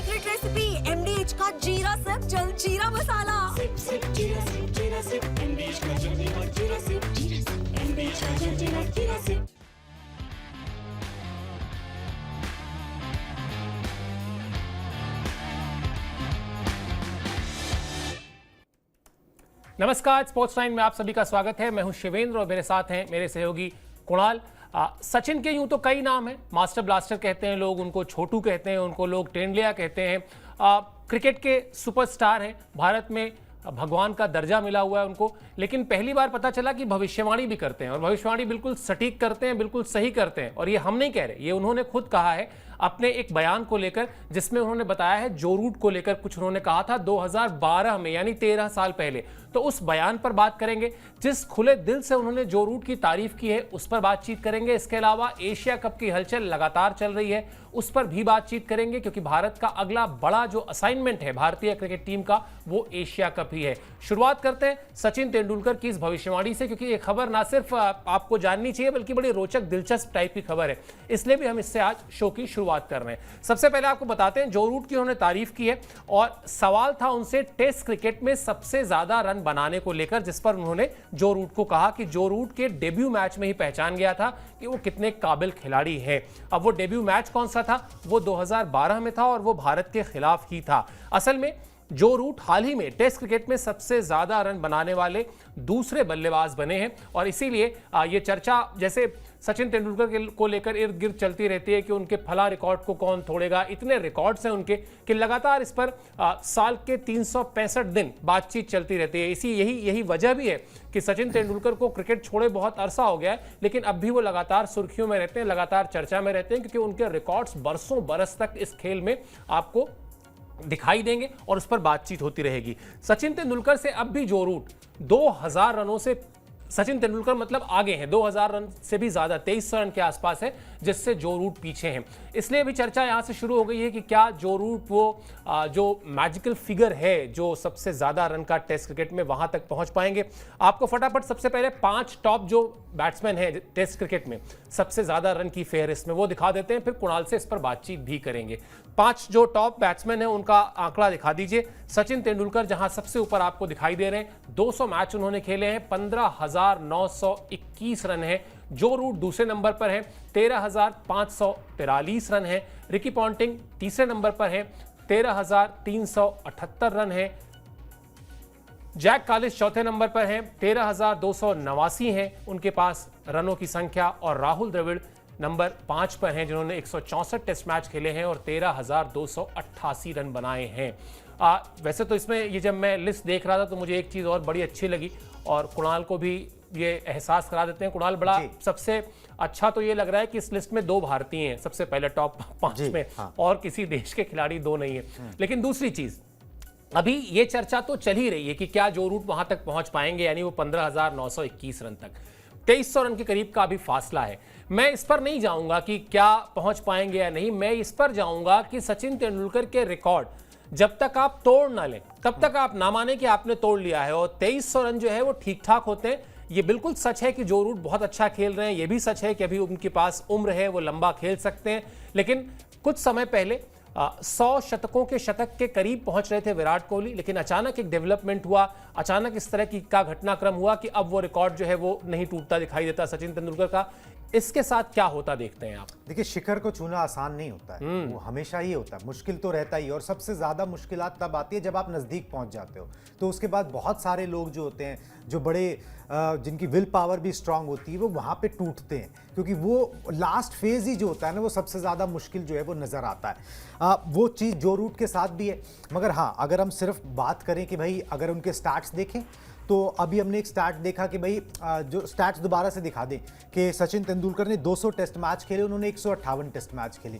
Secret recipe MDH का जीरा SIP जल जीरा मसाला। सिप सिप जीरा सिप MDH का जलजीरा जीरा सिप MDH का जलजीरा जीरा सिप। नमस्कार, स्पोर्ट्स टाइम में आप सभी का स्वागत है। मैं हूं शिवेंद्र और मेरे साथ हैं मेरे सहयोगी कुणाल। सचिन के यूं तो कई नाम हैं, मास्टर ब्लास्टर कहते हैं लोग उनको, छोटू कहते हैं उनको लोग, टेंडुलिया कहते हैं। क्रिकेट के सुपरस्टार हैं, भारत में भगवान का दर्जा मिला हुआ है उनको। लेकिन पहली बार पता चला कि भविष्यवाणी भी करते हैं और भविष्यवाणी बिल्कुल सटीक करते हैं, बिल्कुल सही करते हैं। और ये हम नहीं कह रहे, ये उन्होंने खुद कहा है अपने एक बयान को लेकर, जिसमें उन्होंने बताया है जो रूट को लेकर कुछ उन्होंने कहा था 2012 में, यानी 13 साल पहले। तो उस बयान पर बात करेंगे, जिस खुले दिल से उन्होंने जो रूट की तारीफ की है उस पर बातचीत करेंगे। इसके अलावा एशिया कप की हलचल लगातार चल रही है, उस पर भी बातचीत करेंगे, क्योंकि भारत का अगला बड़ा जो असाइनमेंट है भारतीय क्रिकेट टीम का, वो एशिया कप ही है। शुरुआत करते हैं सचिन तेंदुलकर की इस भविष्यवाणी से, क्योंकि ये खबर ना सिर्फ आपको जाननी चाहिए बल्कि बड़ी रोचक दिलचस्प टाइप की खबर है, इसलिए भी हम इससे आज शो की शुरुआत कर रहे हैं। सबसे पहले आपको बताते हैं जो रूट की उन्होंने तारीफ की है, और सवाल था उनसे टेस्ट क्रिकेट में सबसे ज्यादा रन बनाने को लेकर, जिस पर उन्होंने जो रूट को कहा कि जो रूट के डेब्यू मैच में ही पहचान गया था कि वो कितने काबिल खिलाड़ी हैं। अब वो डेब्यू मैच कौन सा था? वो 2012 में था और वो भारत के खिलाफ ही था। असल में जो रूट हाल ही में टेस्ट क्रिकेट में सबसे ज्यादा रन बनाने वाले दूसरे बल्लेबाज बने हैं, और इसीलिए ये चर्चा जैसे सचिन तेंदुलकर को लेकर इर्द गिर्द चलती रहती है कि उनके फला रिकॉर्ड को कौन तोड़ेगा। इतने रिकॉर्ड्स हैं उनके कि लगातार इस पर साल के 365 दिन बातचीत चलती रहती है। यही वजह भी है कि सचिन तेंदुलकर को क्रिकेट छोड़े बहुत अरसा हो गया है, लेकिन अब भी वो लगातार सुर्खियों में रहते हैं, लगातार चर्चा में रहते हैं, क्योंकि उनके रिकॉर्ड्स बरसों बरस तक इस खेल में आपको दिखाई देंगे और उस पर बातचीत होती रहेगी। सचिन तेंदुलकर से अब भी जो रूट 2000 रनों से, सचिन तेंदुलकर मतलब आगे हैं, 2000 रन से भी ज्यादा, 2300 रन के आसपास है, जिससे जो रूट पीछे हैं। इसलिए भी चर्चा यहां से शुरू हो गई है कि क्या जो रूट वो जो मैजिकल फिगर है जो सबसे ज्यादा रन का टेस्ट क्रिकेट में, वहां तक पहुंच पाएंगे। आपको फटाफट सबसे पहले 5 टॉप जो बैट्समैन है टेस्ट क्रिकेट में सबसे ज्यादा रन की फेहरिस्त में, वो दिखा देते हैं, फिर कुणाल से इस पर बातचीत भी करेंगे। 5 जो टॉप बैट्समैन है उनका आंकड़ा दिखा दीजिए। सचिन तेंदुलकर जहां सबसे ऊपर आपको दिखाई दे रहे हैं, 200 मैच उन्होंने खेले हैं, 15,921 रन है। जो रूट दूसरे नंबर पर है, 13,543 रन है। रिकी पॉन्टिंग तीसरे नंबर पर है, 13,378 रन है। जैक कालिस चौथे नंबर पर हैं, 13,289 हैं उनके पास रनों की संख्या, और राहुल द्रविड़ नंबर 5 पर हैं, जिन्होंने 164 टेस्ट मैच खेले हैं और 13,288 रन बनाए हैं। वैसे तो इसमें ये जब मैं लिस्ट देख रहा था तो मुझे एक चीज़ और बड़ी अच्छी लगी, और कुणाल को भी ये एहसास करा देते हैं। कुणाल, बड़ा सबसे अच्छा तो ये लग रहा है कि इस लिस्ट में 2 भारतीय हैं सबसे पहले टॉप 5 में, और किसी देश के खिलाड़ी 2 नहीं है। लेकिन दूसरी चीज़, अभी ये चर्चा तो चल ही रही है कि क्या जो रूट वहां तक पहुंच पाएंगे, यानी वो 15,921 रन तक, 2300 रन के करीब का अभी फासला है। मैं इस पर नहीं जाऊंगा कि क्या पहुंच पाएंगे या नहीं, मैं इस पर जाऊंगा कि सचिन तेंदुलकर के रिकॉर्ड जब तक आप तोड़ ना लें तब तक आप ना माने कि आपने तोड़ लिया है। और 2300 रन जो है वो ठीक ठाक होते हैं। ये बिल्कुल सच है कि जो रूट बहुत अच्छा खेल रहे हैं, ये भी सच है कि अभी उनके पास उम्र है, वो लंबा खेल सकते हैं। लेकिन कुछ समय पहले 100 शतकों के शतक के करीब पहुंच रहे थे विराट कोहली, लेकिन अचानक एक डेवलपमेंट हुआ, अचानक इस तरह की का घटनाक्रम हुआ कि अब वो रिकॉर्ड जो है वो नहीं टूटता दिखाई देता सचिन तेंदुलकर का। इसके साथ क्या होता देखते हैं आप? देखिए, शिखर को छूना आसान नहीं होता है, वो हमेशा ही होता है, मुश्किल तो रहता ही है। और सबसे ज्यादा मुश्किलात तब आती है जब आप नजदीक पहुंच जाते हो, तो उसके बाद बहुत सारे लोग जो होते हैं, जो बड़े जिनकी विल पावर भी स्ट्रांग होती है, वो वहां पे टूटते हैं, क्योंकि वो लास्ट फेज ही जो होता है ना, वो सबसे ज्यादा मुश्किल जो है वो नजर आता है। वो चीज जो रूट के साथ भी है। मगर हाँ, अगर हम सिर्फ बात करें कि भाई अगर उनके स्टैट्स देखें, तो अभी हमने एक स्टैट देखा कि भाई जो स्टैट्स दोबारा से दिखा दें कि सचिन तेंदुलकर ने 200 टेस्ट मैच खेले, उन्होंने 158 टेस्ट मैच खेले।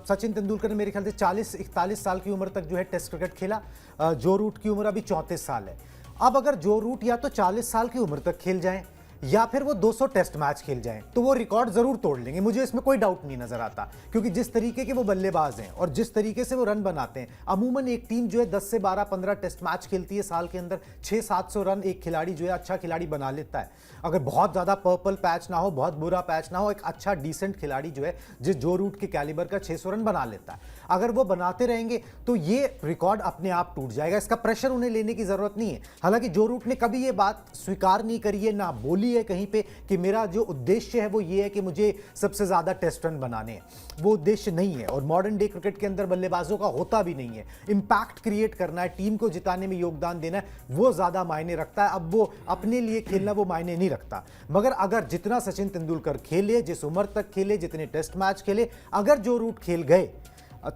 सचिन तेंदुलकर ने मेरे ख्याल से 40-41 साल की उम्र तक जो है टेस्ट क्रिकेट खेला। जो रूट की उम्र अभी 34 साल है। अब अगर जो रूट या तो 40 साल की उम्र तक खेल जाएं, या फिर वो 200 टेस्ट मैच खेल जाएं तो वो रिकॉर्ड जरूर तोड़ लेंगे, मुझे इसमें कोई डाउट नहीं नजर आता। क्योंकि जिस तरीके के वो बल्लेबाज हैं और जिस तरीके से वो रन बनाते हैं, अमूमन एक टीम जो है 10 से 12-15 टेस्ट मैच खेलती है साल के अंदर, 600-700 रन एक खिलाड़ी जो है अच्छा खिलाड़ी बना लेता है। अगर बहुत ज्यादा पर्पल पैच ना हो, बहुत बुरा पैच ना हो, एक अच्छा डिसेंट खिलाड़ी जो है जिस जो रूट के कैलिबर का 600 रन बना लेता है, अगर वो बनाते रहेंगे तो ये रिकॉर्ड अपने आप टूट जाएगा। इसका प्रेशर उन्हें लेने की जरूरत नहीं है। हालांकि जो रूट ने कभी ये बात स्वीकार नहीं करी है, ना बोली है कहीं पे कि मेरा जो उद्देश्य है वो ये है कि मुझे सबसे ज्यादा टेस्ट रन बनाने हैं, वो उद्देश्य नहीं है। और मॉडर्न डे क्रिकेट के अंदर बल्लेबाजों का होता भी नहीं है। इंपैक्ट क्रिएट करना है, टीम को जिताने में योगदान देना है, वो ज्यादा मायने रखता है। अब वो अपने लिए खेलना वो मायने नहीं रखता। मगर अगर जितना सचिन तेंदुलकर खेले, जिस उम्र तक खेले, जितने टेस्ट मैच खेले, अगर जो रूट खेल गए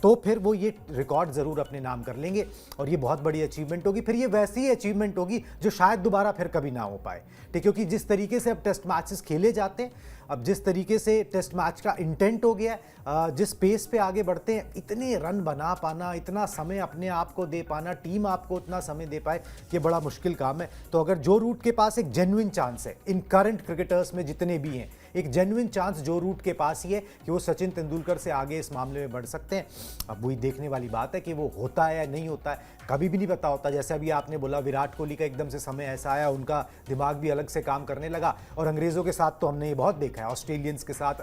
तो फिर वो ये रिकॉर्ड जरूर अपने नाम कर लेंगे और ये बहुत बड़ी अचीवमेंट होगी। फिर ये वैसी ही अचीवमेंट होगी जो शायद दोबारा फिर कभी ना हो पाए, ठीक, क्योंकि जिस तरीके से अब टेस्ट मैचेस खेले जाते हैं, अब जिस तरीके से टेस्ट मैच का इंटेंट हो गया है, जिस पेस पे आगे बढ़ते हैं, इतने रन बना पाना, इतना समय अपने आप को दे पाना, टीम आपको उतना समय दे पाए, ये बड़ा मुश्किल काम है। तो अगर जो रूट के पास एक जेन्युइन चांस है, इन करंट क्रिकेटर्स में जितने भी हैं, एक जेन्युइन चांस जो रूट के पास ही है कि वो सचिन तेंदुलकर से आगे इस मामले में बढ़ सकते हैं। अब वही देखने वाली बात है कि वो होता है या नहीं होता है, कभी भी नहीं पता होता। जैसे अभी आपने बोला विराट कोहली का एकदम से समय ऐसा आया, उनका दिमाग भी अलग से काम करने लगा। और अंग्रेज़ों के साथ तो हमने ये बहुत देखा है, ऑस्ट्रेलियंस के साथ,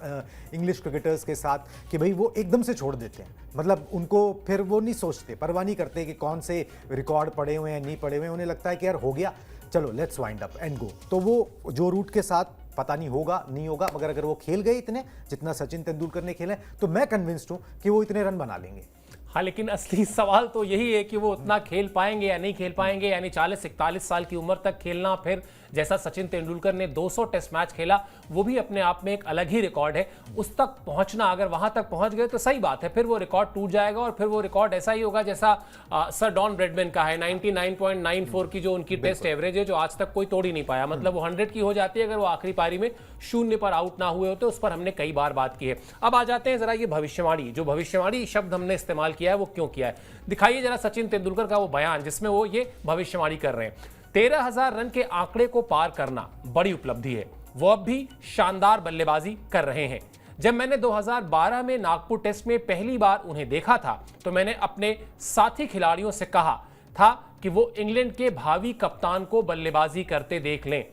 इंग्लिश क्रिकेटर्स के साथ, कि भाई वो एकदम से छोड़ देते हैं। मतलब उनको फिर वो नहीं सोचते, परवाह नहीं करते कि कौन से रिकॉर्ड पड़े हुए हैं नहीं पड़े हुए हैं। उन्हें लगता है कि यार हो गया, चलो let's wind up and go. तो वो जो रूट के साथ पता नहीं होगा नहीं होगा, मगर अगर वो खेल गए इतने जितना सचिन तेंदुलकर ने खेला है, तो मैं कन्विंस्ड हूं कि वो इतने रन बना लेंगे। हाँ, लेकिन असली सवाल तो यही है कि वो उतना खेल पाएंगे या नहीं खेल पाएंगे। यानी 40-41 साल की उम्र तक खेलना, फिर जैसा सचिन तेंदुलकर ने 200 टेस्ट मैच खेला, वो भी अपने आप में एक अलग ही रिकॉर्ड है। उस तक पहुंचना, अगर वहां तक पहुंच गए तो सही बात है, फिर वो रिकॉर्ड टूट जाएगा और फिर वो रिकॉर्ड ऐसा ही होगा जैसा सर डॉन ब्रैडमैन का है, 99.94 की जो उनकी टेस्ट एवरेज है, जो आज तक कोई तोड़ ही नहीं पाया। मतलब वो 100 की हो जाती है अगर वो आखिरी पारी में 0 पर आउट ना हुए होते। उस पर हमने कई बार बात की है। अब आ जाते हैं जरा ये भविष्यवाणी, जो भविष्यवाणी शब्द हमने इस्तेमाल किया है वो क्यों किया है। दिखाइए जरा सचिन तेंदुलकर का वो बयान जिसमें वो ये भविष्यवाणी कर रहे हैं। 13,000 रन के आंकड़े को पार करना बड़ी उपलब्धि है। वो अब भी शानदार बल्लेबाजी कर रहे हैं। जब मैंने 2012 में नागपुर टेस्ट में पहली बार उन्हें देखा था तो मैंने अपने साथी खिलाड़ियों से कहा था कि वो इंग्लैंड के भावी कप्तान को बल्लेबाजी करते देख लें।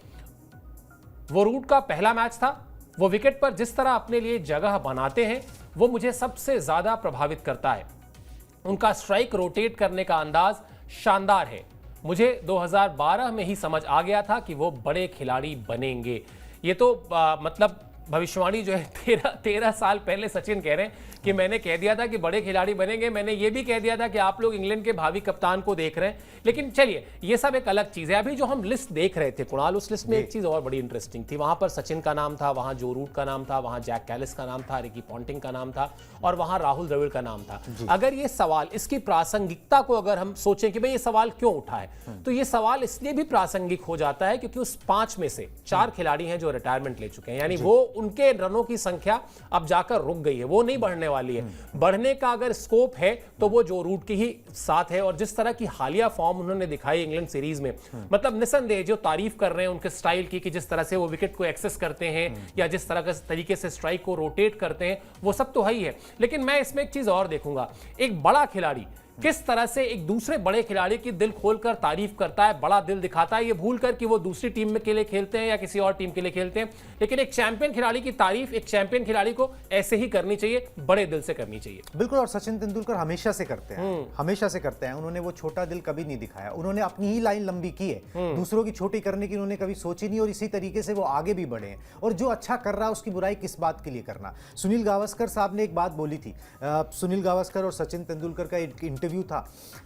वो रूट का पहला मैच था। वो विकेट पर जिस तरह अपने लिए जगह बनाते हैं वो मुझे सबसे ज्यादा प्रभावित करता है। उनका स्ट्राइक रोटेट करने का अंदाज शानदार है। मुझे 2012 में ही समझ आ गया था कि वो बड़े खिलाड़ी बनेंगे। ये तो मतलब भविष्यवाणी जो है 13 साल पहले सचिन कह रहे हैं कि मैंने कह दिया था कि बड़े खिलाड़ी बनेंगे। मैंने ये भी कह दिया था कि आप लोग इंग्लैंड के भावी कप्तान को देख रहे हैं। लेकिन चलिए, ये सब एक अलग चीज है। अभी जो हम लिस्ट देख रहे थे कुणाल, उस लिस्ट में एक चीज और बड़ी इंटरेस्टिंग थी। वहां पर सचिन का नाम था, वहां जो रूट का नाम था, वहां जैक कैलिस का नाम था, रिकी पॉन्टिंग का नाम था और वहां राहुल द्रविड़ का नाम था। अगर ये सवाल, इसकी प्रासंगिकता को अगर हम सोचें कि भाई ये सवाल क्यों उठा है, तो ये सवाल इसलिए भी प्रासंगिक हो जाता है क्योंकि उस 5 में से 4 खिलाड़ी हैं जो रिटायरमेंट ले चुके हैं। यानी वो, उनके रनों की संख्या अब जाकर रुक गई है, वो नहीं बढ़ने वाली है। बढ़ने का अगर स्कोप है तो वो जो रूट की ही साथ है। और जिस तरह की हालिया फॉर्म उन्होंने दिखाई इंग्लैंड सीरीज में, मतलब निसंदेह जो तारीफ कर रहे हैं उनके स्टाइल की, कि जिस तरह से वो विकेट को एक्सेस करते हैं या जिस तरह के तरीके से स्ट्राइक को रोटेट करते हैं, वो सब तो है ही है। लेकिन मैं इसमें एक चीज और देखूंगा, एक बड़ा खिलाड़ी किस तरह से एक दूसरे बड़े खिलाड़ी की दिल खोलकर तारीफ करता है, बड़ा दिल दिखाता है, ये भूलकर कि वो दूसरी टीम में के लिए खेलते हैं या किसी और टीम के लिए खेलते हैं। लेकिन एक चैंपियन खिलाड़ी की तारीफ एक चैंपियन खिलाड़ी को ऐसे ही करनी चाहिए, बड़े दिल से करनी चाहिए। बिल्कुल, और सचिन तेंदुलकर हमेशा से करते हैं, हमेशा से करते हैं। उन्होंने वो छोटा दिल कभी नहीं दिखाया। उन्होंने अपनी ही लाइन लंबी की है, दूसरों की छोटी करने की उन्होंने कभी सोची नहीं। और इसी तरीके से वो आगे भी बढ़े हैं। और जो अच्छा कर रहा है उसकी बुराई किस बात के लिए करना। सुनील गावस्कर साहब ने एक बात बोली थी, सुनील गावस्कर और सचिन तेंदुलकर का एक इंटरव्यू था,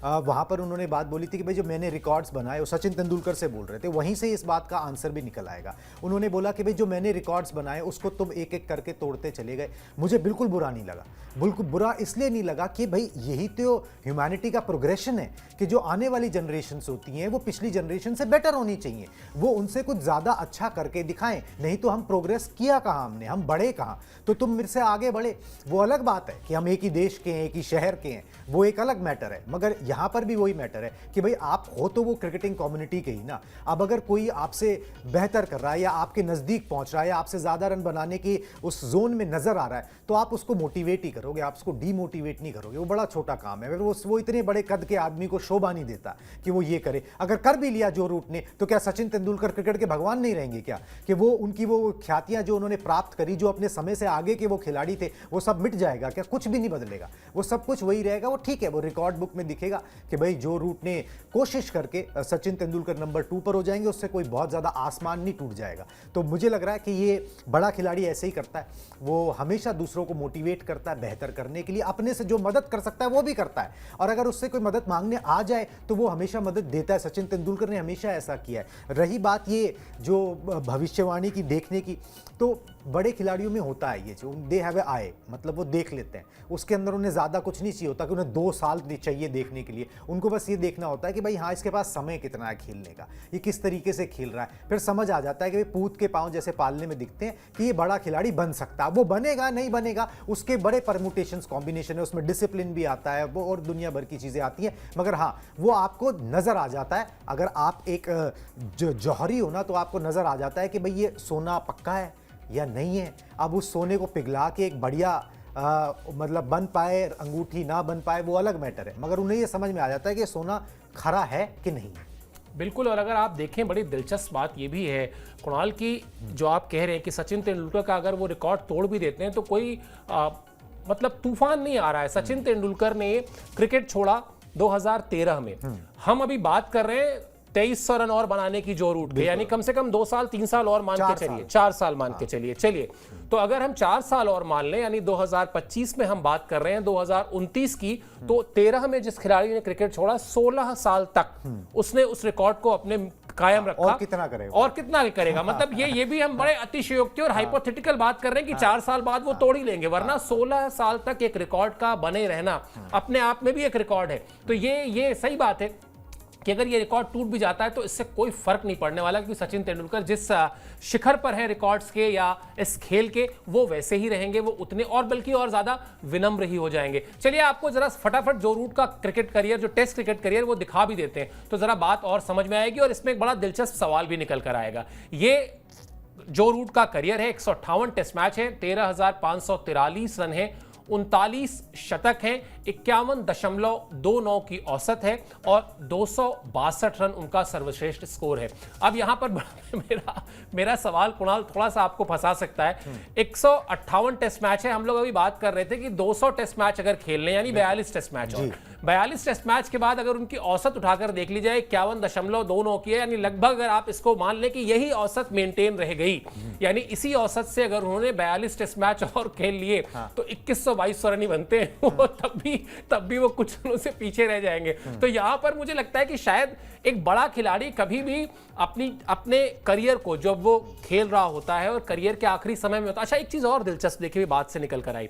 वहां पर उन्होंने बात बोली थी कि भाई जो मैंने रिकॉर्ड्स बनाए, वो सचिन तेंदुलकर से बोल रहे थे, वहीं से इस बात का आंसर भी निकल आएगा। उन्होंने बोला कि भाई जो मैंने रिकॉर्ड्स बनाए उसको तुम एक एक करके तोड़ते चले गए। मुझे बिल्कुल बुरा नहीं लगा। बिल्कुल बुरा इसलिए नहीं लगा कि भाई यही तो ह्यूमैनिटी का प्रोग्रेशन है कि जो आने वाली जनरेशंस होती हैं वो पिछली जनरेशन से बेटर होनी चाहिए, वो उनसे कुछ ज़्यादा अच्छा करके दिखाएं। नहीं तो हम प्रोग्रेस किया कहाँ हमने, हम बढ़े कहाँ। तो तुम मेरे से आगे बढ़े, वो अलग बात है कि हम एक ही देश के हैं, एक ही शहर के हैं, वो एक अलग मैटर है, मगर यहाँ पर भी वही मैटर है कि भाई आप हो तो वो क्रिकेटिंग कम्युनिटी के ही ना। अब अगर कोई आपसे बेहतर कर रहा है या आपके नज़दीक पहुंच रहा है या आपसे ज़्यादा रन बनाने की उस जोन में नज़र आ रहा है, तो आप उसको मोटिवेट ही करोगे, आप उसको डीमोटिवेट नहीं करोगे। वो बड़ा छोटा काम है। अगर वो इतने बड़े कद के आदमी को शोभा नहीं देता कि वो ये करे। अगर कर भी लिया जो रूट ने, तो क्या सचिन तेंदुलकर क्रिकेट के भगवान नहीं रहेंगे क्या? कि वो उनकी वो ख्यातियां जो उन्होंने प्राप्त करी, जो अपने समय से आगे के वो खिलाड़ी थे, वो सब मिट जाएगा क्या? कुछ भी नहीं बदलेगा, वो सब कुछ वही रहेगा। वो ठीक है, वो रिकॉर्ड बुक में दिखेगा कि भाई जो रूट ने कोशिश करके सचिन तेंदुलकर नंबर 2 पर हो जाएंगे, उससे कोई बहुत ज्यादा आसमान नहीं टूट जाएगा। तो मुझे लग रहा है कि ये बड़ा खिलाड़ी ऐसे ही करता है, वो हमेशा दूसरों को मोटिवेट करता है बेहतर करने के लिए, अपने से जो मदद कर सकता है वो भी करता है, और अगर उससे कोई मदद मांगने आ जाए तो वो हमेशा मदद देता है। सचिन तेंदुलकर ने हमेशा ऐसा किया है। रही बात ये जो भविष्यवाणी की देखने की, तो बड़े खिलाड़ियों में होता है ये जो दे हैव ए आई, मतलब वो देख लेते हैं, उसके अंदर उन्हें ज़्यादा कुछ नहीं चाहिए होता कि उन्हें 2 साल चाहिए देखने के लिए। उनको बस ये देखना होता है कि भाई हाँ, इसके पास समय कितना है खेलने का, ये किस तरीके से खेल रहा है। फिर समझ आ जाता है कि भाई पूत के पाँव जैसे पालने में दिखते हैं कि ये बड़ा खिलाड़ी बन सकता है। वो बनेगा नहीं बनेगा, उसके बड़े परमुटेशंस कॉम्बिनेशन है, उसमें डिसिप्लिन भी आता है वो, और दुनिया भर की चीज़ें आती हैं। मगर हाँ, वो आपको नज़र आ जाता है। अगर आप एक जौहरी हो ना, तो आपको नज़र आ जाता है कि भाई ये सोना पक्का है या नहीं है। अब उस सोने को पिघला के एक बढ़िया मतलब बन पाए, अंगूठी ना बन पाए, वो अलग मैटर है, मगर उन्हें ये समझ में आ जाता है कि सोना खरा है कि नहीं। बिल्कुल। और अगर आप देखें, बड़ी दिलचस्प बात ये भी है कुणाल की, जो आप कह रहे हैं कि सचिन तेंदुलकर का अगर वो रिकॉर्ड तोड़ भी देते हैं तो कोई मतलब तूफान नहीं आ रहा है। सचिन तेंदुलकर ने क्रिकेट छोड़ा 2013 में, हम अभी बात कर रहे हैं 2300 रन और बनाने की जो रूट पे, यानी कम से कम 2 साल 3 साल और मान के चलिए, 4 साल मान के चलिए। तो अगर हम 4 साल और मान लें, यानी 2025 में हम बात कर रहे हैं 2029 की, तो 13 में जिस खिलाड़ी ने क्रिकेट छोड़ा, 16 साल तक उसने उस रिकॉर्ड को अपने कायम रखा। और कितना करेगा मतलब ये भी हम बड़े अतिशयोक्ति और हाइपोथेटिकल बात कर रहे हैं कि 4 साल बाद वो तोड़ ही लेंगे, वरना 16 साल तक एक रिकॉर्ड का बने रहना अपने आप में भी एक रिकॉर्ड है। तो ये सही बात है कि अगर ये रिकॉर्ड टूट भी जाता है तो इससे कोई फर्क नहीं पड़ने वाला, क्योंकि सचिन तेंदुलकर जिस शिखर पर है रिकॉर्ड्स के या इस खेल के, वो वैसे ही रहेंगे, वो उतने और बल्कि और ज्यादा विनम्र ही हो जाएंगे। चलिए आपको जरा फटाफट जो रूट का क्रिकेट करियर, जो टेस्ट क्रिकेट करियर, वो दिखा भी देते हैं, तो जरा बात और समझ में आएगी और इसमें एक बड़ा दिलचस्प सवाल भी निकल कर आएगा। ये जो रूट का करियर है, 158 टेस्ट मैच है, 13,543 रन है, 39 शतक हैं, 51.29 की औसत है और 262 रन उनका सर्वश्रेष्ठ स्कोर है। अब यहां पर मेरा सवाल कुणाल थोड़ा सा आपको फंसा सकता है। 158 टेस्ट मैच है, हम लोग अभी बात कर रहे थे कि 200 टेस्ट मैच अगर खेलने, यानी 42 टेस्ट मैच, और 42 टेस्ट मैच के बाद अगर उनकी औसत उठाकर देख ली जाए 51.29 की है, यानी लगभग अगर आप इसको मान लें कि यही औसत मेंटेन रह गई, यानी इसी औसत से अगर उन्होंने 42 टेस्ट मैच और खेल लिए तो 2100-2200 रन ही बनते हैं, वो तब भी वो कुछ रनों से पीछे रह जाएंगे। तो यहां पर मुझे लगता है कि शायद एक बड़ा खिलाड़ी कभी भी अपने करियर को, जब वो खेल रहा होता है और करियर के आखिरी समय में होता है। अच्छा, एक चीज और दिलचस्प देखिए, बात से निकल कर आई,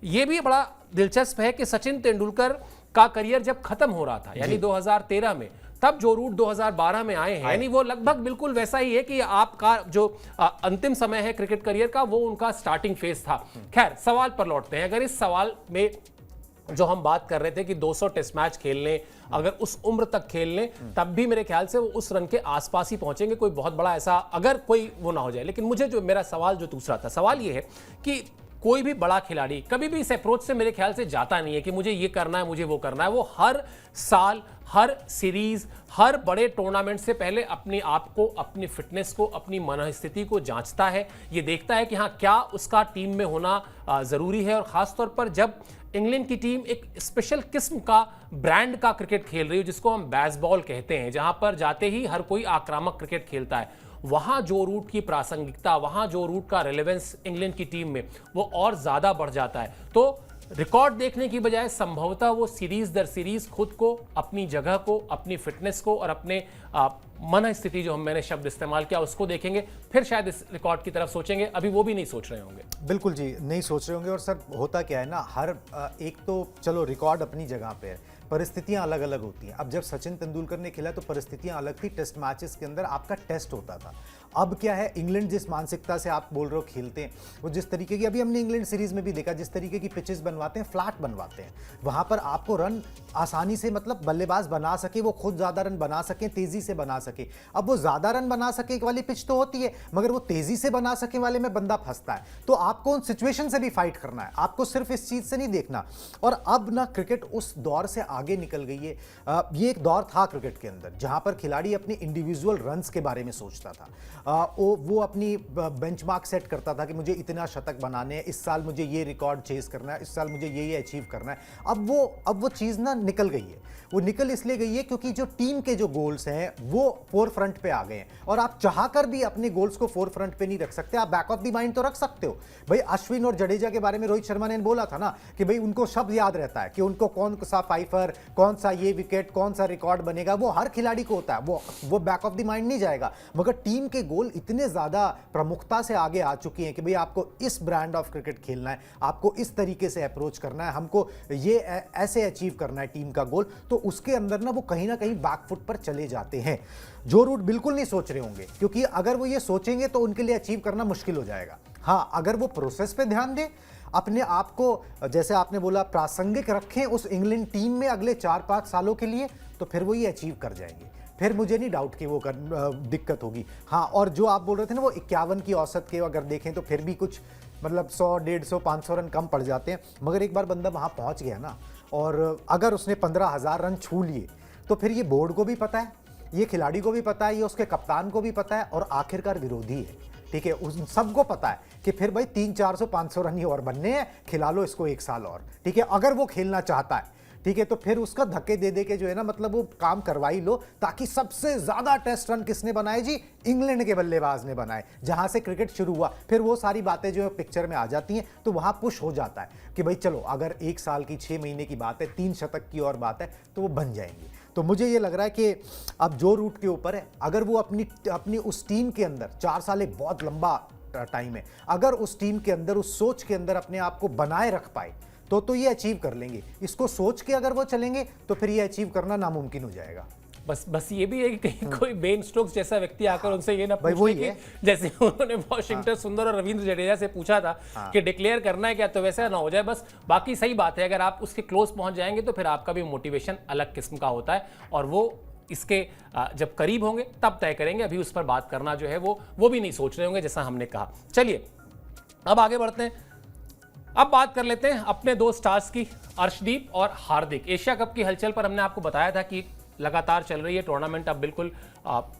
ये भी बड़ा दिलचस्प है कि सचिन तेंदुलकर का करियर जब खत्म हो रहा था, यानी 2013 में, तब जो रूट 2012 में आए हैं, यानी वो लगभग बिल्कुल वैसा ही है कि आपका जो अंतिम समय है क्रिकेट करियर का, वो उनका स्टार्टिंग फेज था। खैर, सवाल पर लौटते हैं। अगर इस सवाल में जो हम बात कर रहे थे कि 200 टेस्ट मैच खेल लें, अगर उस उम्र तक खेल लें, तब भी मेरे ख्याल से वो उस रन के आसपास ही पहुंचेंगे, कोई बहुत बड़ा ऐसा अगर कोई वो ना हो जाए। लेकिन मुझे जो मेरा सवाल जो दूसरा था, सवाल ये है कि कोई भी बड़ा खिलाड़ी कभी भी इस अप्रोच से मेरे ख्याल से जाता नहीं है कि मुझे ये करना है, मुझे वो करना है। वो हर साल, हर सीरीज, हर बड़े टूर्नामेंट से पहले अपने आप को, अपनी फिटनेस को, अपनी मनस्थिति को जांचता है। ये देखता है कि हाँ, क्या उसका टीम में होना ज़रूरी है, और ख़ासतौर पर जब इंग्लैंड की टीम एक स्पेशल किस्म का ब्रांड का क्रिकेट खेल रही है, जिसको हम बेसबॉल कहते हैं, जहां पर जाते ही हर कोई आक्रामक क्रिकेट खेलता है, वहां जो रूट की प्रासंगिकता, वहां जो रूट का रेलेवेंस इंग्लैंड की टीम में वो और ज्यादा बढ़ जाता है। तो रिकॉर्ड देखने की बजाय संभवतः वो सीरीज दर सीरीज खुद को, अपनी जगह को, अपनी फिटनेस को और अपने मन स्थिति, जो मैंने शब्द इस्तेमाल किया, उसको देखेंगे, फिर शायद इस रिकॉर्ड की तरफ सोचेंगे। अभी वो भी नहीं सोच रहे होंगे। बिल्कुल जी, नहीं सोच रहे होंगे। और सर, होता क्या है ना, हर एक तो चलो रिकॉर्ड अपनी जगह पे है, परिस्थितियां अलग अलग होती हैं। अब जब सचिन तेंदुलकर ने खेला तो परिस्थितियां अलग थी, टेस्ट मैचेस के अंदर आपका टेस्ट होता था। अब क्या है, इंग्लैंड जिस मानसिकता से आप बोल रहे हो खेलते हैं, वो जिस तरीके की, अभी हमने इंग्लैंड सीरीज में भी देखा, जिस तरीके की पिचेस बनवाते हैं, फ्लैट बनवाते हैं, वहां पर आपको रन आसानी से, मतलब बल्लेबाज बना सके, वो खुद ज्यादा रन बना सके, तेजी से बना सके। अब वो ज्यादा रन बना सके वाली पिच तो होती है, मगर वो तेजी से बना सके वाले में बंदा फंसता है। तो आपको उन सिचुएशन से भी फाइट करना है, आपको सिर्फ इस चीज से नहीं देखना। और अब ना क्रिकेट उस दौर से आगे निकल गई है। ये एक दौर था क्रिकेट के अंदर जहां पर खिलाड़ी अपनी इंडिविजुअल रन्स के बारे में सोचता था। वो अपनी बेंचमार्क सेट करता था कि मुझे इतना शतक बनाने हैं, इस साल मुझे ये रिकॉर्ड चेज करना है, इस साल मुझे ये अचीव करना है। अब वो चीज़ ना निकल गई है। वो निकल इसलिए गई है क्योंकि जो टीम के जो गोल्स हैं वो फोर फ्रंट पे आ गए हैं, और आप चाहकर भी अपने गोल्स को फोर फ्रंट पे नहीं रख सकते। आप बैक ऑफ द माइंड तो रख सकते हो। भाई अश्विन और जडेजा के बारे में रोहित शर्मा ने बोला था ना कि भाई उनको शब्द याद रहता है कि उनको कौन सा फाइफर, कौन सा ये विकेट, कौन सा रिकॉर्ड बनेगा, वो हर खिलाड़ी को होता है। वो बैक ऑफ द माइंड नहीं जाएगा। मगर टीम के गोल इतने ज्यादा प्रमुखता से आगे आ चुकी हैं कि भाई आपको इस ब्रांड ऑफ क्रिकेट खेलना है, आपको इस तरीके से अप्रोच करना है, हमको ये ऐसे अचीव करना है टीम का गोल। तो उसके अंदर ना वो कहीं ना कहीं बैकफुट पर चले जाते हैं। जो रूट बिल्कुल नहीं सोच रहे होंगे, क्योंकि अगर वो ये सोचेंगे तो उनके लिए अचीव करना मुश्किल हो जाएगा। हाँ, अगर वो प्रोसेस पे ध्यान दें, अपने आप को जैसे आपने बोला प्रासंगिक रखें उस इंग्लैंड टीम में अगले 4-5 सालों के लिए, तो फिर वो ये अचीव कर जाएंगे। फिर मुझे नहीं डाउट कि वो दिक्कत होगी। हाँ, और जो आप बोल रहे थे ना, वो 51 की औसत के अगर देखें तो फिर भी कुछ मतलब 100, 150, 500 रन कम पड़ जाते हैं। मगर एक बार बंदा वहाँ पहुँच गया ना, और अगर उसने 15,000 रन छू लिए, तो फिर ये बोर्ड को भी पता है, ये खिलाड़ी को भी पता है, ये उसके कप्तान को भी पता है, और आखिरकार विरोधी है, ठीक है, उस सबको पता है कि फिर भाई 300-400, 500 रन ही और बनने हैं, खिला लो इसको 1 साल और, ठीक है, अगर वो खेलना चाहता है, ठीक है। तो फिर उसका धक्के दे दे के जो है ना, मतलब वो काम करवाई लो, ताकि सबसे ज्यादा टेस्ट रन किसने बनाए जी? इंग्लैंड के बल्लेबाज ने बनाए, जहां से क्रिकेट शुरू हुआ। फिर वो सारी बातें जो है पिक्चर में आ जाती हैं, तो वहां पुश हो जाता है कि भाई चलो, अगर 1 साल की 6 महीने की बात है, 3 शतक की और बात है, तो वो बन जाएंगे। तो मुझे ये लग रहा है कि अब जो रूट के ऊपर है, अगर वो अपनी उस टीम के अंदर, 4 साल एक बहुत लंबा टाइम है, अगर उस टीम के अंदर, उस सोच के अंदर अपने आप को बनाए रख पाए, तो ये अचीव कर लेंगे। इसको सोच के अगर वो चलेंगे तो फिर ये अचीव करना नामुमकिन हो जाएगा। बस ये भी है कि कहीं कोई बेन स्टोक्स जैसा व्यक्ति आकर उनसे ये ना पूछे कि जैसे उन्होंने वॉशिंगटन सुंदर और रविंद्र जडेजा से पूछा था कि डिक्लेयर करना है क्या, तो वैसा ना हो जाए बस। बाकी सही बात है, अगर आप उसके क्लोज पहुंच जाएंगे तो फिर आपका भी मोटिवेशन अलग किस्म का होता है, और वो इसके जब करीब होंगे तब तय करेंगे। अभी उस पर बात करना जो है वो भी नहीं सोच रहे होंगे, जैसा हमने कहा। चलिए अब आगे बढ़ते हैं। अब बात कर लेते हैं अपने 2 स्टार्स की, अर्शदीप और हार्दिक। एशिया कप की हलचल पर हमने आपको बताया था कि लगातार चल रही है टूर्नामेंट। अब बिल्कुल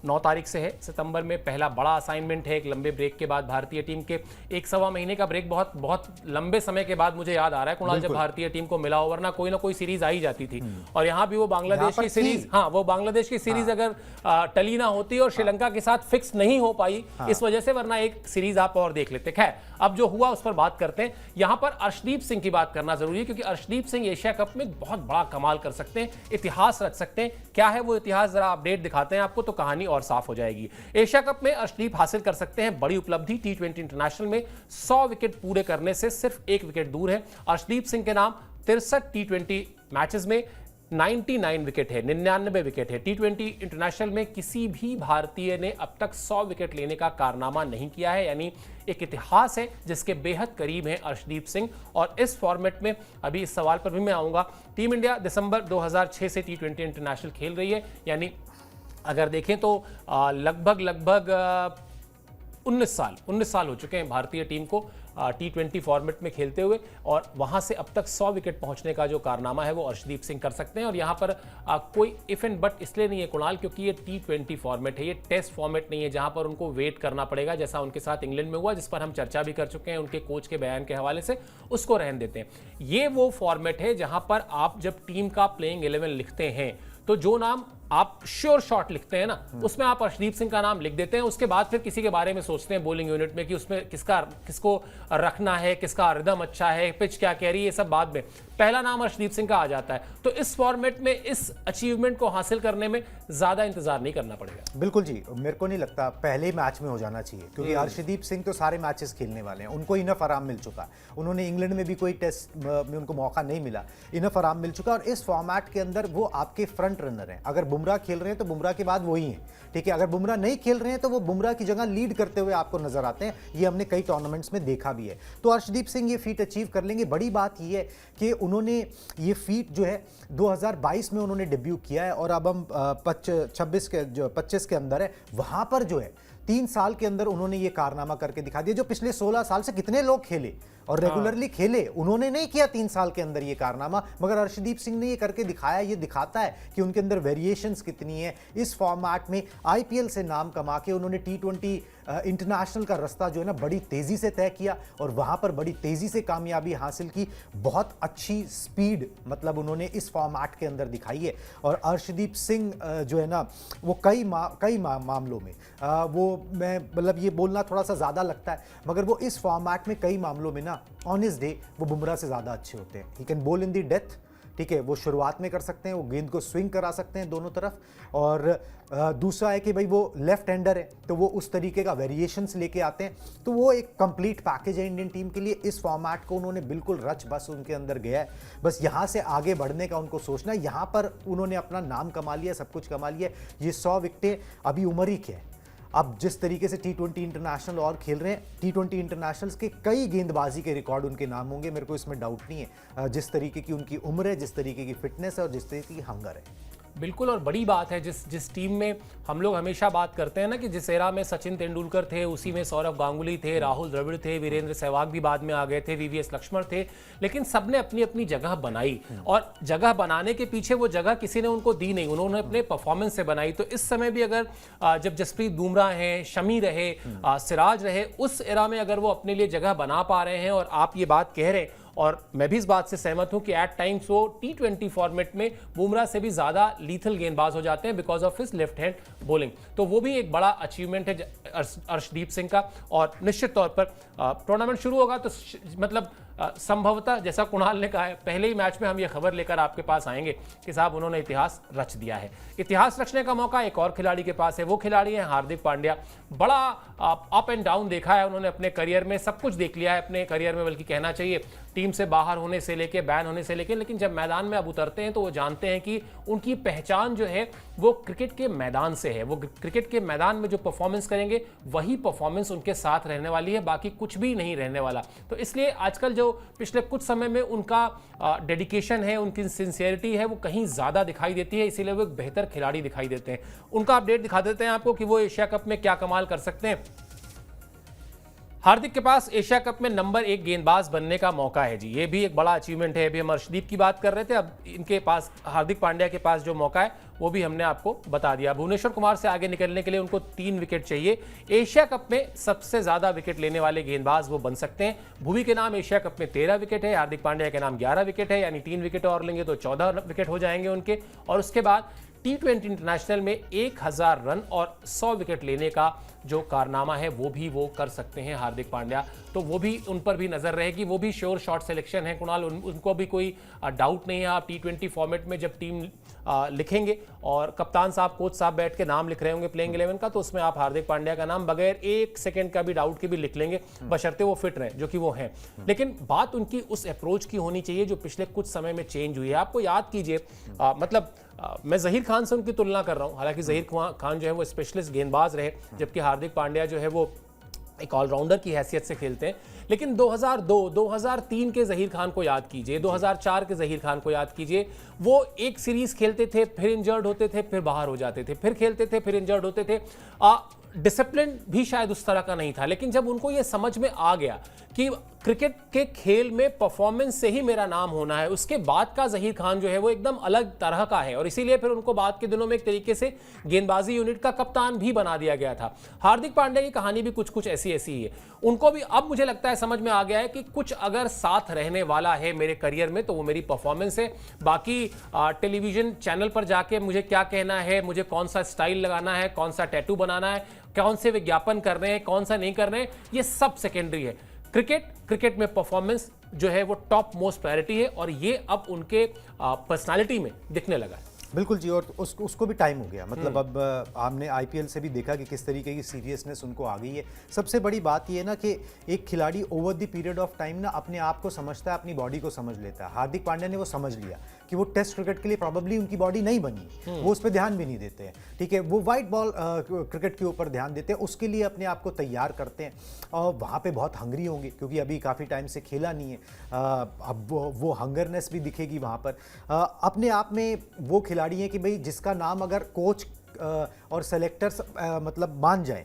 9 तारीख से है सितंबर में पहला बड़ा असाइनमेंट है, एक लंबे ब्रेक के बाद भारतीय टीम के 1-1.25 महीने का ब्रेक, बहुत लंबे समय के बाद मुझे याद आ रहा है कुणाल, जब भारतीय टीम को मिला, वरना कोई ना कोई सीरीज आ ही जाती थी। और यहाँ भी वो बांग्लादेश की सीरीज, वो बांग्लादेश की सीरीज अगर टली ना होती और श्रीलंका के साथ फिक्स नहीं हो पाई इस वजह से, वरना एक सीरीज आप और देख लेते। खैर, अब जो हुआ उस पर बात करते हैं। यहाँ पर अर्शदीप सिंह की बात करना जरूरी है, क्योंकि अर्शदीप सिंह एशिया कप में बहुत बड़ा कमाल कर सकते हैं, इतिहास रच सकते हैं। क्या है वो इतिहास, जरा अपडेट दिखाते हैं आपको तो कहानी और साफ हो जाएगी। एशिया कप में अर्शदीप हासिल कर सकते हैं बड़ी उपलब्धि। T20 इंटरनेशनल में 100 विकेट पूरे करने से सिर्फ 1 विकेट दूर है। अर्शदीप सिंह के नाम 63 T20 मैचेस में 99 विकेट है, 99 विकेट है। T20 इंटरनेशनल में किसी भी भारतीय ने अब तक 100 विकेट लेने का कारनामा नहीं किया है, यानी एक इतिहास है जिसके बेहद करीब हैं अर्शदीप सिंह। और इस फॉर्मेट में, अभी इस सवाल पर भी मैं आऊंगा, टीम इंडिया दिसंबर 2006 से T20 इंटरनेशनल खेल रही है, यानी अगर देखें तो लगभग 19 साल हो चुके हैं भारतीय टीम को T20 फॉर्मेट में खेलते हुए, और वहां से अब तक 100 विकेट पहुंचने का जो कारनामा है वो अर्शदीप सिंह कर सकते हैं। और यहां पर कोई इफ एंड बट इसलिए नहीं है कुणाल, क्योंकि ये T20 फॉर्मेट है, ये टेस्ट फॉर्मेट नहीं है जहां पर उनको वेट करना पड़ेगा, जैसा उनके साथ इंग्लैंड में हुआ, जिस पर हम चर्चा भी कर चुके हैं उनके कोच के बयान के हवाले से, उसको रहने देते हैं। ये वो फॉर्मेट है जहां पर आप जब टीम का प्लेइंग 11 लिखते हैं तो जो नाम आप श्योर शॉट लिखते हैं ना, उसमें आप अर्शदीप सिंह का नाम लिख देते हैं, उसके बाद फिर किसी के बारे में सोचते हैं बॉलिंग यूनिट में कि उसमें किसको रखना है, किसका रिदम अच्छा है, पिच क्या कह रही है, ये सब बाद में। पहला नाम अर्शदीप सिंह का आ जाता है। तो इस फॉर्मेट में इस अचीवमेंट को हासिल करने में ज्यादा इंतजार नहीं करना पड़ेगा। बिल्कुल जी, मेरे को नहीं लगता पहले मैच में हो जाना चाहिए, क्योंकि अर्शदीप सिंह तो सारे मैचेस खेलने वाले हैं, उनको इनफ आराम मिल चुका। उन्होंने इंग्लैंड में भी कोई टेस्ट में उनको मौका नहीं मिला, इनफ आराम मिल चुका। और इस फॉर्मेट के अंदर वो आपके फ्रंट रनर हैं। अगर बुमराह खेल रहे हैं तो बुमराह के बाद वही हैं, ठीक है। अगर बुमराह नहीं खेल रहे हैं तो वो बुमराह की जगह लीड करते हुए आपको नजर आते हैं। ये हमने कई टूर्नामेंट्स में देखा भी है। तो अर्शदीप सिंह ये फीट अचीव कर लेंगे। बड़ी बात ये है कि उन्होंने ये फीट जो है 2022 में उन्होंने डेब्यू किया है, और अब हम 25 के अंदर है, वहां पर जो है 3 साल के अंदर उन्होंने ये कारनामा करके दिखा दिया। जो पिछले 16 साल से कितने लोग खेले और रेगुलरली खेले, उन्होंने नहीं किया 3 साल के अंदर ये कारनामा, मगर अर्शदीप सिंह ने ये करके दिखाया। ये दिखाता है कि उनके अंदर वेरिएशंस कितनी है। इस फॉर्मेट में आईपीएल से नाम कमा के उन्होंने T20 इंटरनेशनल का रास्ता जो है ना बड़ी तेजी से तय किया, और वहां पर बड़ी तेजी से कामयाबी हासिल की। बहुत अच्छी स्पीड मतलब उन्होंने इस फॉर्मेट के अंदर दिखाई है। और अर्शदीप सिंह जो है ना वो कई मामलों में वो, मैं मतलब ये बोलना थोड़ा सा ज़्यादा लगता है, मगर वो इस फॉर्मेट में कई मामलों में ना ऑन हिज डे वो बुमराह से ज़्यादा अच्छे होते हैं। He can ball in the death, ठीक है, वो शुरुआत में कर सकते हैं, वो गेंद को स्विंग करा सकते हैं दोनों तरफ। और दूसरा है कि भाई वो लेफ्ट हैंडर है, तो वो उस तरीके का वेरिएशंस लेके आते हैं। तो वो एक कंप्लीट पैकेज है इंडियन टीम के लिए। इस फॉर्मेट को उन्होंने बिल्कुल रच बस उनके अंदर गया है। बस यहाँ से आगे बढ़ने का उनको सोचना है। यहाँ पर उन्होंने अपना नाम कमा लिया, सब कुछ कमा लिया। ये 100 विकेटें, अभी उम्र ही क्या है। अब जिस तरीके से T20 इंटरनेशनल और खेल रहे हैं, T20 इंटरनेशनल्स के कई गेंदबाजी के रिकॉर्ड उनके नाम होंगे, मेरे को इसमें डाउट नहीं है। जिस तरीके की उनकी उम्र है, जिस तरीके की फिटनेस है और जिस तरीके की हंगर है। बिल्कुल, और बड़ी बात है जिस टीम में हम लोग हमेशा बात करते हैं ना कि जिस एरा में सचिन तेंदुलकर थे, उसी में सौरव गांगुली थे, राहुल द्रविड़ थे, वीरेंद्र सहवाग भी बाद में आ गए थे, VVS लक्ष्मण थे, लेकिन सबने अपनी अपनी जगह बनाई। और जगह बनाने के पीछे वो जगह किसी ने उनको दी नहीं, उन्होंने अपने परफॉर्मेंस से बनाई। तो इस समय भी अगर जब जसप्रीत बुमराह हैं, शमी रहे, सिराज रहे, उस एरा में अगर वो अपने लिए जगह बना पा रहे हैं, और आप ये बात कह रहे हैं, और मैं भी इस बात से सहमत हूं कि एट टाइम्स वो T20 फॉर्मेट में बुमराह से भी ज्यादा लीथल गेंदबाज हो जाते हैं because of his left hand bowling. तो वो भी एक बड़ा अचीवमेंट है अर्शदीप सिंह का। और निश्चित तौर पर टूर्नामेंट शुरू होगा तो मतलब संभवतः जैसा कुणाल ने कहा है, पहले ही मैच में हम ये खबर लेकर आपके पास आएंगे कि साहब उन्होंने इतिहास रच दिया है। इतिहास रचने का मौका एक और खिलाड़ी के पास है, वो खिलाड़ी है हार्दिक पांड्या। बड़ा अप एंड डाउन देखा है उन्होंने अपने करियर में, सब कुछ देख लिया है अपने करियर में, बल्कि कहना चाहिए टीम से बाहर होने से लेके, बैन होने से लेके, लेकिन जब मैदान में अब उतरते हैं तो वो जानते हैं कि उनकी पहचान जो है वो क्रिकेट के मैदान से है। वो क्रिकेट के मैदान में जो परफॉर्मेंस करेंगे वही परफॉर्मेंस उनके साथ रहने वाली है, बाकी कुछ भी नहीं रहने वाला। तो इसलिए आजकल जो पिछले कुछ समय में उनका डेडिकेशन है, उनकी सिंसियरिटी है, वो कहीं ज़्यादा दिखाई देती है, इसीलिए वो एक बेहतर खिलाड़ी दिखाई देते हैं। उनका अपडेट दिखा देते हैं आपको कि वो एशिया कप में क्या कमाल कर सकते हैं। हार्दिक के पास एशिया कप में नंबर 1 गेंदबाज बनने का मौका है जी, ये भी एक बड़ा अचीवमेंट है। अभी हम अर्शदीप की बात कर रहे थे, अब इनके पास हार्दिक पांड्या के पास जो मौका है वो भी हमने आपको बता दिया। भुवनेश्वर कुमार से आगे निकलने के लिए उनको 3 विकेट चाहिए। एशिया कप में सबसे ज्यादा विकेट लेने वाले गेंदबाज वो बन सकते हैं। भुवी के नाम एशिया कप में 13 विकेट है, हार्दिक पांड्या के नाम 11 विकेट है, यानी 3 विकेट और लेंगे तो 14 विकेट हो जाएंगे उनके। और उसके बाद T20 इंटरनेशनल में 1000 रन और 100 विकेट लेने का जो कारनामा है वो भी वो कर सकते हैं हार्दिक पांड्या। तो वो भी, उन पर भी नजर रहेगी, वो भी श्योर शॉट सिलेक्शन है कुणाल, उनको भी कोई डाउट नहीं है। आप T20 फॉर्मेट में जब टीम लिखेंगे और कप्तान साहब, कोच साहब बैठ के नाम लिख रहे होंगे प्लेइंग 11 का, तो उसमें आप हार्दिक पांड्या का नाम बगैर 1 सेकंड का भी डाउट के भी लिख लेंगे, बशर्ते वो फिट रहे, जो कि वो हैं। लेकिन बात उनकी उस अप्रोच की होनी चाहिए जो पिछले कुछ समय में चेंज हुई है। आपको याद कीजिए, मतलब मैं जहीर खान से उनकी तुलना कर रहा हूं, हालांकि जहीर खान जो है वो स्पेशलिस्ट गेंदबाज रहे, जबकि हार्दिक पांड्या जो है वो एक ऑलराउंडर की हैसियत से खेलते हैं। लेकिन 2002, 2003 के जहीर खान को याद कीजिए, 2004 के जहीर खान को याद कीजिए। वो एक सीरीज खेलते थे, फिर इंजर्ड होते थे, फिर बाहर हो जाते थे, फिर खेलते थे, फिर इंजर्ड होते थे। डिसिप्लिन भी शायद उस तरह का नहीं था, लेकिन जब उनको ये समझ में आ गया कि क्रिकेट के खेल में परफॉर्मेंस से ही मेरा नाम होना है, उसके बाद का जहीर खान जो है वो एकदम अलग तरह का है और इसीलिए फिर उनको बाद के दिनों में एक तरीके से गेंदबाजी यूनिट का कप्तान भी बना दिया गया था। हार्दिक पांड्या की कहानी भी कुछ कुछ ऐसी ही है। उनको भी अब मुझे लगता है समझ में आ गया है कि कुछ अगर साथ रहने वाला है मेरे करियर में तो वो मेरी परफॉर्मेंस है। बाकी टेलीविजन चैनल पर जाके मुझे क्या कहना है, मुझे कौन सा स्टाइल लगाना है, कौन सा टैटू बनाना है, कौन से विज्ञापन करने हैं, कौन सा नहीं करने हैं, ये सब सेकेंडरी है। क्रिकेट में परफॉर्मेंस जो है वो टॉप मोस्ट प्रायोरिटी है और ये अब उनके पर्सनालिटी में दिखने लगा है। बिल्कुल जी, और उसको भी टाइम हो गया। मतलब अब हमने आईपीएल से भी देखा कि किस तरीके की सीरियसनेस उनको आ गई है। सबसे बड़ी बात ये ना कि एक खिलाड़ी over the period of time ना अपने आप को समझता है, अपनी बॉडी को समझ लेता है। हार्दिक पांड्या ने वो समझ लिया कि वो टेस्ट क्रिकेट के लिए प्रॉबेबली उनकी बॉडी नहीं बनी, वो उस पर ध्यान भी नहीं देते हैं। ठीक है, वो वाइट बॉल क्रिकेट के ऊपर ध्यान देते हैं, उसके लिए अपने आप को तैयार करते हैं और वहाँ पे बहुत हंगरी होंगे क्योंकि अभी काफ़ी टाइम से खेला नहीं है। अब वो हंगरनेस भी दिखेगी वहाँ पर। अपने आप में वो खिलाड़ी हैं कि भाई जिसका नाम अगर कोच और सेलेक्टर्स मतलब मान जाएं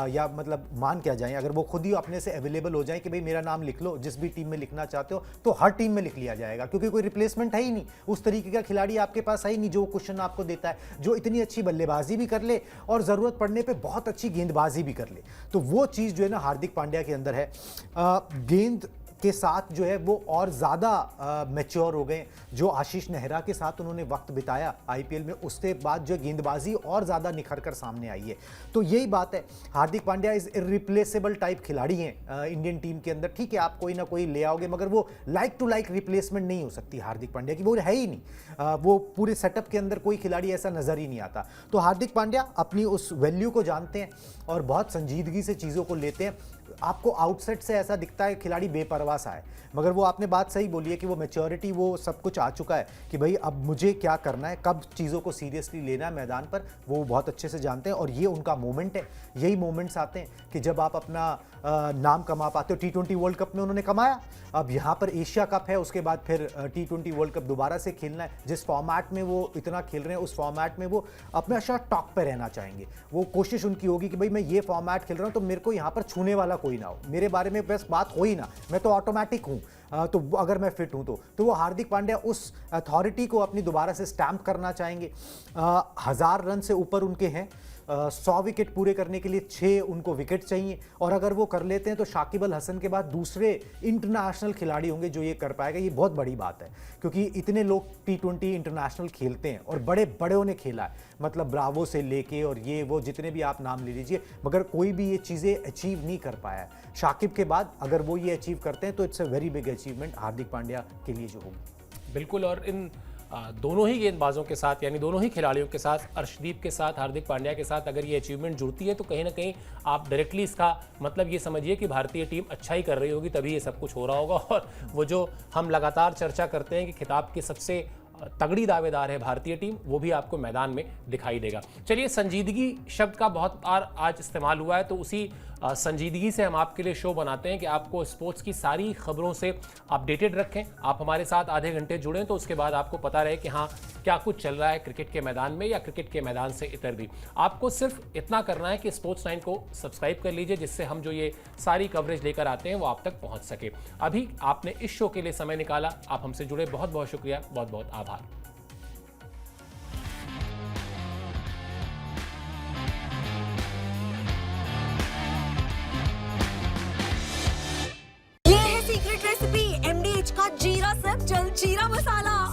या मतलब मान क्या जाएं, अगर वो खुद ही अपने से अवेलेबल हो जाएं कि भाई मेरा नाम लिख लो जिस भी टीम में लिखना चाहते हो, तो हर टीम में लिख लिया जाएगा क्योंकि कोई रिप्लेसमेंट है ही नहीं। उस तरीके का खिलाड़ी आपके पास है ही नहीं जो क्वेश्चन आपको देता है, जो इतनी अच्छी बल्लेबाजी भी कर ले और ज़रूरत पड़ने पर बहुत अच्छी गेंदबाजी भी कर ले। तो वो चीज़ जो है ना हार्दिक पांड्या के अंदर है। गेंद के साथ जो है वो और ज़्यादा मैच्योर हो गए। जो आशीष नेहरा के साथ उन्होंने वक्त बिताया आईपीएल में, उसके बाद जो गेंदबाजी और ज़्यादा निखर कर सामने आई है। तो यही बात है, Hardik Pandya is irreplaceable type खिलाड़ी हैं इंडियन टीम के अंदर। ठीक है, आप कोई ना कोई ले आओगे मगर वो लाइक टू लाइक रिप्लेसमेंट नहीं हो सकती हार्दिक पांड्या की, वो है ही नहीं। वो पूरे सेटअप के अंदर कोई खिलाड़ी ऐसा नज़र ही नहीं आता। तो हार्दिक पांड्या अपनी उस वैल्यू को जानते हैं और बहुत संजीदगी से चीज़ों को लेते हैं। आपको आउटसेट से ऐसा दिखता है खिलाड़ी बेपरवाह सा है, मगर वो आपने बात सही बोली है कि वो मैच्योरिटी, वो सब कुछ आ चुका है कि भाई अब मुझे क्या करना है, कब चीज़ों को सीरियसली लेना है मैदान पर, वो बहुत अच्छे से जानते हैं। और ये उनका मोमेंट है। यही मोमेंट्स आते हैं कि जब आप अपना नाम कमा पाते हो। T20 वर्ल्ड कप में उन्होंने कमाया, अब यहाँ पर एशिया कप है, उसके बाद फिर T20 वर्ल्ड कप दोबारा से खेलना है। जिस फॉर्मेट में वो इतना खेल रहे हैं उस फॉर्मेट में वो अपना शायद टॉप पे रहना चाहेंगे। वो कोशिश उनकी होगी कि भाई मैं ये फॉर्मेट खेल रहा हूँ तो मेरे को यहाँ पर छूने वाला कोई ना हो, मेरे बारे में बस बात हो ही ना, मैं तो ऑटोमेटिक हूँ। तो अगर मैं फिट हूँ तो वो हार्दिक पांड्या उस अथॉरिटी को अपनी दोबारा से स्टैम्प करना चाहेंगे। 1000 रन से ऊपर उनके हैं। 100 विकेट पूरे करने के लिए 6 उनको विकेट चाहिए और अगर वो कर लेते हैं तो शाकिब अल हसन के बाद दूसरे इंटरनेशनल खिलाड़ी होंगे जो ये कर पाएगा। ये बहुत बड़ी बात है क्योंकि इतने लोग T20 इंटरनेशनल खेलते हैं और बड़े बड़ों ने खेला है, मतलब ब्रावो से लेके और ये वो जितने भी आप नाम ले लीजिए, मगर कोई भी ये चीज़ें अचीव नहीं कर पाया है। शाकिब के बाद अगर वो ये अचीव करते हैं तो it's a very big achievement Hardik Pandya के लिए जो होगी। बिल्कुल, और इन दोनों ही गेंदबाजों के साथ, यानी दोनों ही खिलाड़ियों के साथ, अर्शदीप के साथ, हार्दिक पांड्या के साथ अगर ये अचीवमेंट जुड़ती है तो कहीं ना कहीं आप डायरेक्टली इसका मतलब ये समझिए कि भारतीय टीम अच्छा ही कर रही होगी, तभी ये सब कुछ हो रहा होगा। और वो जो हम लगातार चर्चा करते हैं कि खिताब के सबसे तगड़ी दावेदार है भारतीय टीम, वो भी आपको मैदान में दिखाई देगा। चलिए, संजीदगी शब्द का बहुत बार आज इस्तेमाल हुआ है, तो उसी संजीदगी से हम आपके लिए शो बनाते हैं कि आपको स्पोर्ट्स की सारी खबरों से अपडेटेड रखें। आप हमारे साथ आधे घंटे जुड़ें तो उसके बाद आपको पता रहे कि हाँ क्या कुछ चल रहा है क्रिकेट के मैदान में या क्रिकेट के मैदान से इतर भी। आपको सिर्फ इतना करना है कि स्पोर्ट्स 9 को सब्सक्राइब कर लीजिए, जिससे हम जो ये सारी कवरेज लेकर आते हैं वो आप तक पहुँच सके। अभी आपने इस शो के लिए समय निकाला, आप हमसे जुड़े, बहुत बहुत शुक्रिया, बहुत बहुत आभार। सीक्रेट रेसिपी MDH का जीरा सब जलजीरा मसाला।